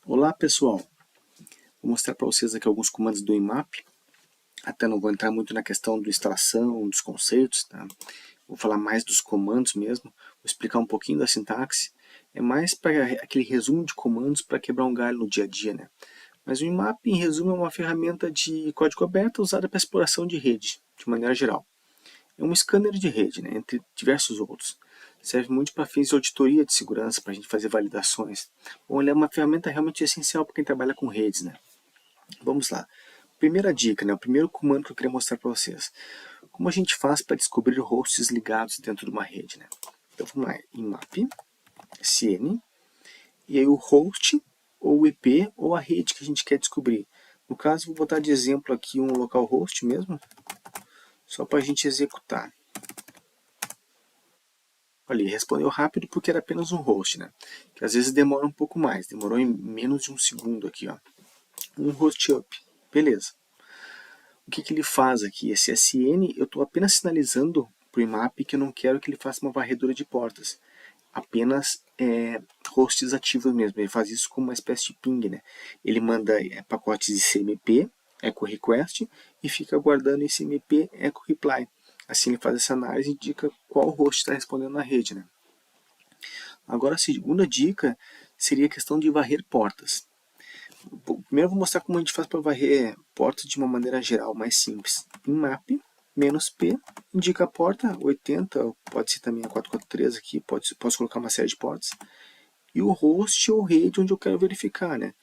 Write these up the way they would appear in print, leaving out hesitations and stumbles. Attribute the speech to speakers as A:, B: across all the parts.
A: Olá pessoal, vou mostrar para vocês aqui alguns comandos do IMAP. Até não vou entrar muito na questão da instalação, dos conceitos, tá? Vou falar mais dos comandos mesmo, vou explicar um pouquinho da sintaxe. É mais para aquele resumo de comandos para quebrar um galho no dia a dia, né? Mas o IMAP, em resumo, é uma ferramenta de código aberto usada para exploração de rede, de maneira geral. É um scanner de rede, né, entre diversos outros. Serve muito para fins de auditoria de segurança, para a gente fazer validações. Bom, ele é uma ferramenta realmente essencial para quem trabalha com redes, né? Vamos lá. Primeira dica, né, o primeiro comando que eu queria mostrar para vocês. Como a gente faz para descobrir hosts ligados dentro de uma rede, né? Então vamos lá, IMAP, CN, e aí o host, ou o IP, ou a rede que a gente quer descobrir. No caso, vou botar de exemplo aqui um localhost mesmo, só para a gente executar. Olha, respondeu rápido porque era apenas um host, né? Que às vezes demora um pouco mais, demorou em menos de um segundo aqui, ó. Um host up, beleza. O que, que ele faz aqui? Esse SN, eu estou apenas sinalizando para o IMAP que eu não quero que ele faça uma varredura de portas. Apenas hosts ativos mesmo. Ele faz isso como uma espécie de ping, né? Ele manda pacotes de CMP, echo request, e fica guardando esse CMP echo reply. Assim ele faz essa análise e indica qual host está respondendo na rede, né? Agora a segunda dica seria a questão de varrer portas. Primeiro eu vou mostrar como a gente faz para varrer portas de uma maneira geral, mais simples. IMAP, "-p", indica a porta, 80, pode ser também a 443 aqui, posso colocar uma série de portas. E o host ou rede onde eu quero verificar, né?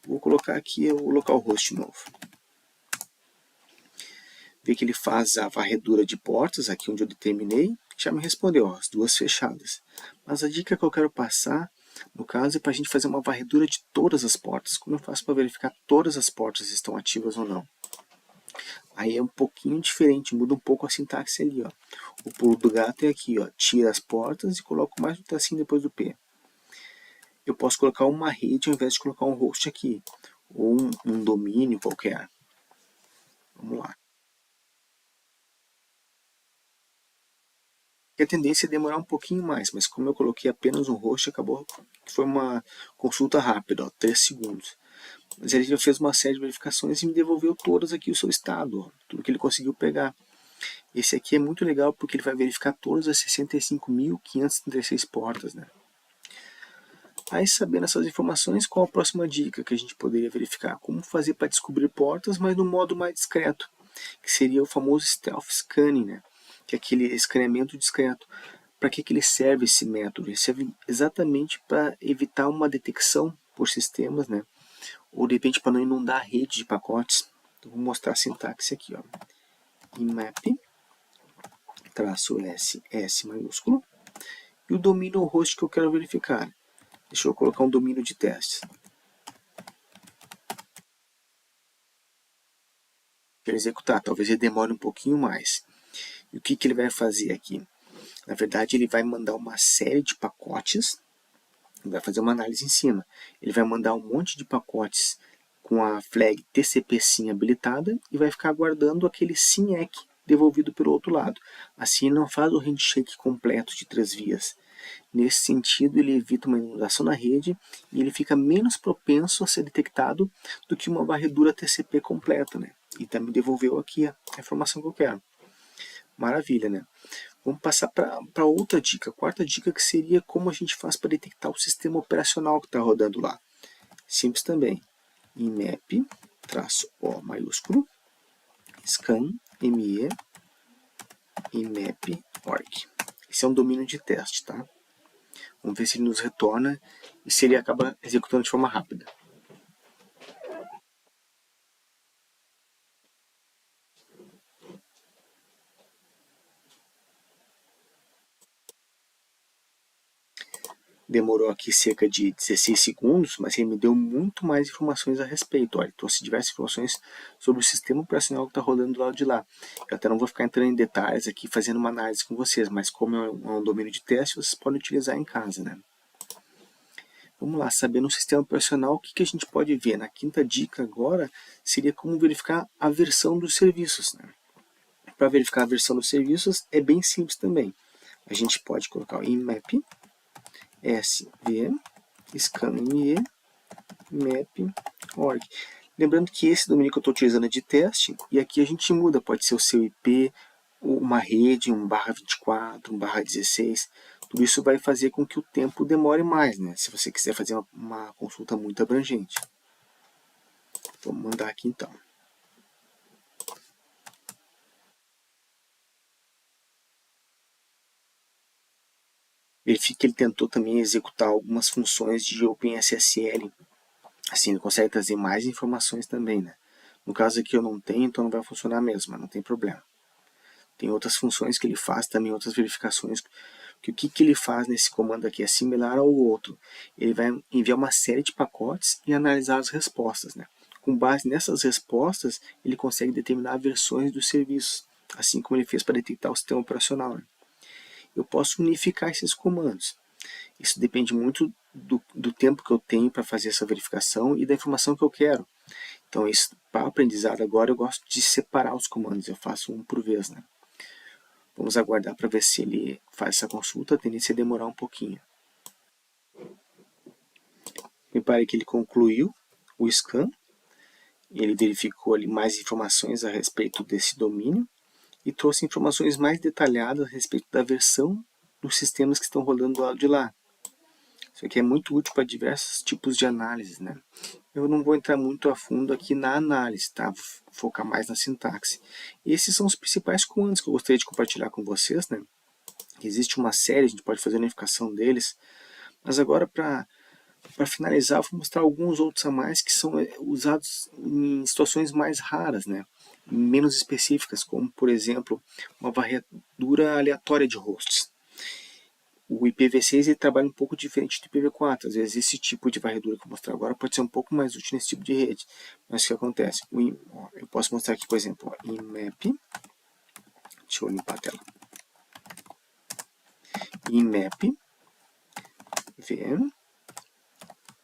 A: Vou colocar aqui o localhost novo. Vê que ele faz a varredura de portas, aqui onde eu determinei, já me respondeu, ó, as duas fechadas. Mas a dica que eu quero passar, no caso, é para a gente fazer uma varredura de todas as portas. Como eu faço para verificar todas as portas estão ativas ou não? Aí é um pouquinho diferente, muda um pouco a sintaxe ali, ó. O pulo do gato é aqui, ó, tira as portas e coloco mais um tracinho depois do P. Eu posso colocar uma rede ao invés de colocar um host aqui, ou um domínio qualquer. Vamos lá. A tendência é demorar um pouquinho mais, mas como eu coloquei apenas um host, acabou que foi uma consulta rápida, ó, 3 segundos. Mas ele já fez uma série de verificações e me devolveu todas aqui o seu estado, ó, tudo que ele conseguiu pegar. Esse aqui é muito legal porque ele vai verificar todas as 65.536 portas, né? Aí, sabendo essas informações, qual a próxima dica que a gente poderia verificar? Como fazer para descobrir portas, mas no modo mais discreto, que seria o famoso stealth scanning, né? Que é aquele escaneamento discreto. Para que ele serve esse método? Ele serve exatamente para evitar uma detecção por sistemas, né? Ou de repente para não inundar a rede de pacotes. Então, vou mostrar a sintaxe aqui, ó. IMAP, -S, S maiúsculo, e o domínio ou host que eu quero verificar. Deixa eu colocar um domínio de testes. Quero executar, talvez ele demore um pouquinho mais. E o que, que ele vai fazer aqui? Na verdade, ele vai mandar uma série de pacotes, vai fazer uma análise em cima. Ele vai mandar um monte de pacotes com a flag TCP SYN habilitada e vai ficar aguardando aquele SYN-ACK devolvido pelo outro lado. Assim, não faz o handshake completo de 3 vias. Nesse sentido, ele evita uma inundação na rede e ele fica menos propenso a ser detectado do que uma varredura TCP completa, né? E também devolveu aqui a informação que eu quero. Maravilha, né? Vamos passar para outra dica, a quarta dica, que seria como a gente faz para detectar o sistema operacional que está rodando lá. Simples também. IMAP, -O maiúsculo, scan, ME, IMAP, org. Esse é um domínio de teste, tá? Vamos ver se ele nos retorna e se ele acaba executando de forma rápida. Demorou aqui cerca de 16 segundos, mas ele me deu muito mais informações a respeito. Olha, trouxe diversas informações sobre o sistema operacional que está rodando do lado de lá. Eu até não vou ficar entrando em detalhes aqui, fazendo uma análise com vocês, mas como é um domínio de teste, vocês podem utilizar em casa, né? Vamos lá, sabendo o sistema operacional, o que a gente pode ver? Na quinta dica agora, seria como verificar a versão dos serviços, né? Para verificar a versão dos serviços, é bem simples também. A gente pode colocar o IMAP, SV, scan ME, map.org. Lembrando que esse domínio que eu estou utilizando é de teste, e aqui a gente muda, pode ser o seu IP, uma rede, um /24, um /16, tudo isso vai fazer com que o tempo demore mais, né? Se você quiser fazer uma consulta muito abrangente. Vamos mandar aqui então. Verifique que ele tentou também executar algumas funções de OpenSSL. Assim, ele consegue trazer mais informações também, né? No caso aqui eu não tenho, então não vai funcionar mesmo, mas não tem problema. Tem outras funções que ele faz também, outras verificações. O que ele faz nesse comando aqui é similar ao outro. Ele vai enviar uma série de pacotes e analisar as respostas, né? Com base nessas respostas, ele consegue determinar versões dos serviços, assim como ele fez para detectar o sistema operacional, né? Eu posso unificar esses comandos. Isso depende muito do tempo que eu tenho para fazer essa verificação e da informação que eu quero. Então, para o aprendizado agora, eu gosto de separar os comandos. Eu faço um por vez, né? Vamos aguardar para ver se ele faz essa consulta. A tendência é demorar um pouquinho. Repare que ele concluiu o scan. Ele verificou ali mais informações a respeito desse domínio e trouxe informações mais detalhadas a respeito da versão dos sistemas que estão rodando do lado de lá. Isso aqui é muito útil para diversos tipos de análise, né? Eu não vou entrar muito a fundo aqui na análise, tá? Vou focar mais na sintaxe. Esses são os principais comandos que eu gostaria de compartilhar com vocês, né? Existe uma série, a gente pode fazer a unificação deles, mas agora para finalizar, eu vou mostrar alguns outros a mais que são usados em situações mais raras, né? Menos específicas, como por exemplo, uma varredura aleatória de hosts. O IPv6 ele trabalha um pouco diferente do IPv4. Às vezes esse tipo de varredura que eu vou mostrar agora pode ser um pouco mais útil nesse tipo de rede. Mas o que acontece? Eu posso mostrar aqui, por exemplo, IMAP. Deixa eu limpar a tela. IMAP VM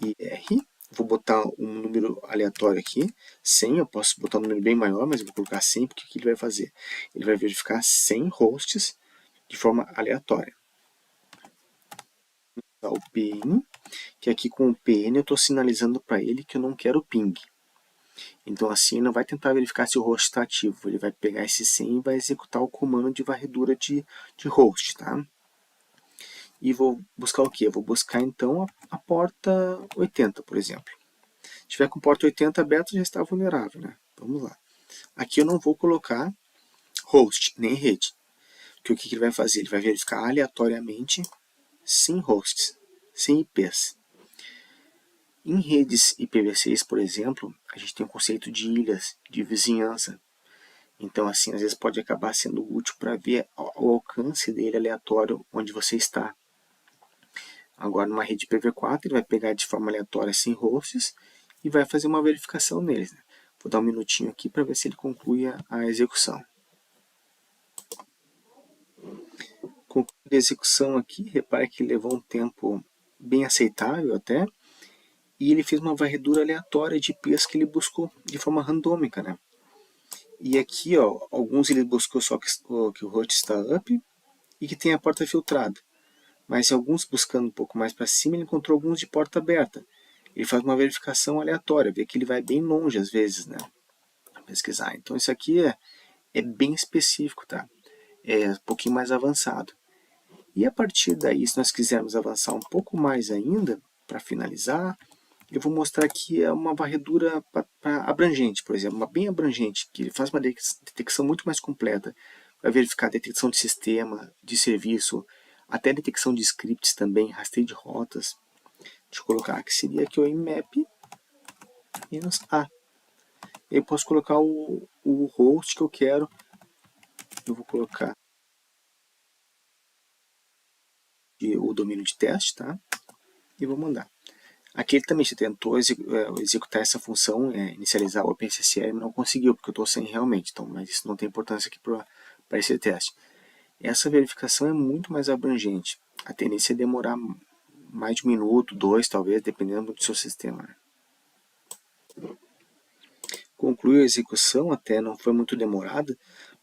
A: IR. Vou botar um número aleatório aqui, 100. Eu posso botar um número bem maior, mas eu vou colocar 100 porque o que ele vai fazer? Ele vai verificar 100 hosts de forma aleatória. O PN, que aqui com o PN eu estou sinalizando para ele que eu não quero ping. Então assim ele não vai tentar verificar se o host está ativo, ele vai pegar esse 100 e vai executar o comando de varredura de host, tá? E vou buscar o que? Eu vou buscar então a porta 80, por exemplo. Se tiver com porta 80 aberta já está vulnerável, né? Vamos lá. Aqui eu não vou colocar host, nem rede. Porque o que ele vai fazer? Ele vai verificar aleatoriamente sem hosts, sem IPs. Em redes IPv6, por exemplo, a gente tem o conceito de ilhas, de vizinhança. Então, assim, às vezes pode acabar sendo útil para ver o alcance dele aleatório onde você está. Agora, numa rede IPv4, ele vai pegar de forma aleatória sem hosts e vai fazer uma verificação neles, né? Vou dar um minutinho aqui para ver se ele conclui a execução. Concluindo a execução aqui, repare que levou um tempo bem aceitável até, e ele fez uma varredura aleatória de IPs que ele buscou de forma randômica, né? E aqui, ó, alguns ele buscou só que o host está up e que tem a porta filtrada. Mas alguns buscando um pouco mais para cima, ele encontrou alguns de porta aberta. Ele faz uma verificação aleatória, vê que ele vai bem longe às vezes, né? Para pesquisar. Então isso aqui é bem específico, tá? É um pouquinho mais avançado. E a partir daí, se nós quisermos avançar um pouco mais ainda, para finalizar, eu vou mostrar aqui uma varredura abrangente, por exemplo, uma bem abrangente, que faz uma detecção muito mais completa. Vai verificar a detecção de sistema, de serviço, até detecção de scripts também, rastreio de rotas. Deixa eu colocar que seria aqui o IMAP -A. Eu posso colocar o host que eu quero. Eu vou colocar o domínio de teste, tá? E vou mandar. Aqui ele também tentou executar essa função, inicializar o OpenSSL, mas não conseguiu, porque eu estou sem realmente. Então, mas isso não tem importância aqui para esse teste. Essa verificação é muito mais abrangente. A tendência é demorar mais de 1 minuto, 2 talvez, dependendo do seu sistema, né? Concluiu a execução, até não foi muito demorada,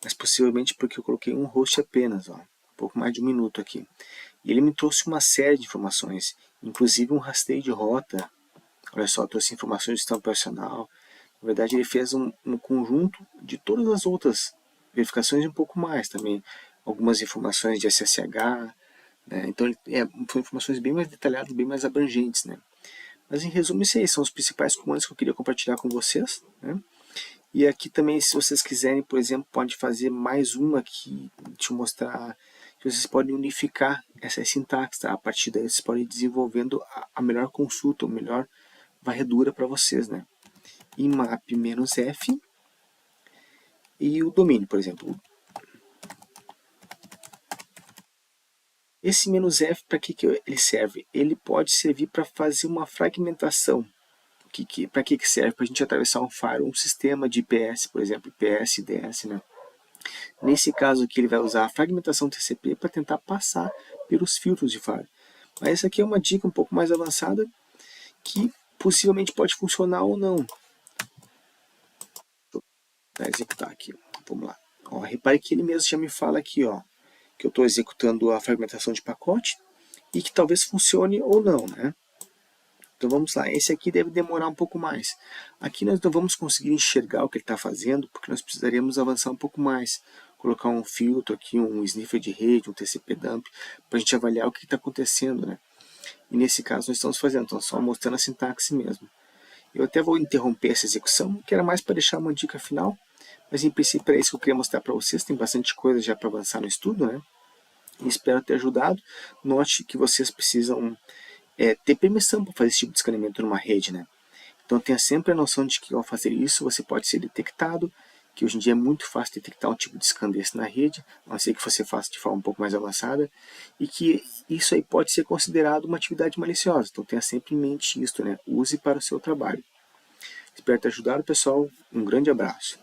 A: mas possivelmente porque eu coloquei um host apenas, ó, um pouco mais de 1 minuto aqui. E ele me trouxe uma série de informações, inclusive um rastreio de rota Olha só, trouxe informações de sistema operacional. Na verdade, ele fez um conjunto de todas as outras verificações e um pouco mais também. Algumas informações de SSH, né? Então, foram informações bem mais detalhadas, bem mais abrangentes, né? Mas, em resumo, isso aí são os principais comandos que eu queria compartilhar com vocês, né? E aqui também, se vocês quiserem, por exemplo, pode fazer mais uma aqui, deixa eu mostrar, que vocês podem unificar essas sintaxes, tá? A partir daí vocês podem ir desenvolvendo a melhor consulta, a melhor varredura para vocês, né? IMAP-F e o domínio, por exemplo. Esse "-F", para que ele serve? Ele pode servir para fazer uma fragmentação. Para que serve? Para a gente atravessar um firewall, um sistema de IPS, por exemplo, IPS, IDS, né? Nesse caso aqui, ele vai usar a fragmentação TCP para tentar passar pelos filtros de firewall. Mas essa aqui é uma dica um pouco mais avançada que possivelmente pode funcionar ou não. Para executar aqui, vamos lá. Ó, repare que ele mesmo já me fala aqui, ó, que eu estou executando a fragmentação de pacote e que talvez funcione ou não, né? Então vamos lá, esse aqui deve demorar um pouco mais. Aqui nós não vamos conseguir enxergar o que ele está fazendo, porque nós precisaríamos avançar um pouco mais. Colocar um filtro aqui, um sniffer de rede, um TCP dump, para a gente avaliar o que está acontecendo, né? E nesse caso nós estamos fazendo, então só mostrando a sintaxe mesmo. Eu até vou interromper essa execução, que era mais para deixar uma dica final, mas em princípio é isso que eu queria mostrar para vocês, tem bastante coisa já para avançar no estudo, né? E espero ter ajudado. Note que vocês precisam ter permissão para fazer esse tipo de escaneamento numa rede, né? Então tenha sempre a noção de que ao fazer isso você pode ser detectado, que hoje em dia é muito fácil detectar um tipo de scan desse na rede, a não ser que você faça de forma um pouco mais avançada, e que isso aí pode ser considerado uma atividade maliciosa. Então tenha sempre em mente isso, né? Use para o seu trabalho. Espero ter ajudado, pessoal. Um grande abraço.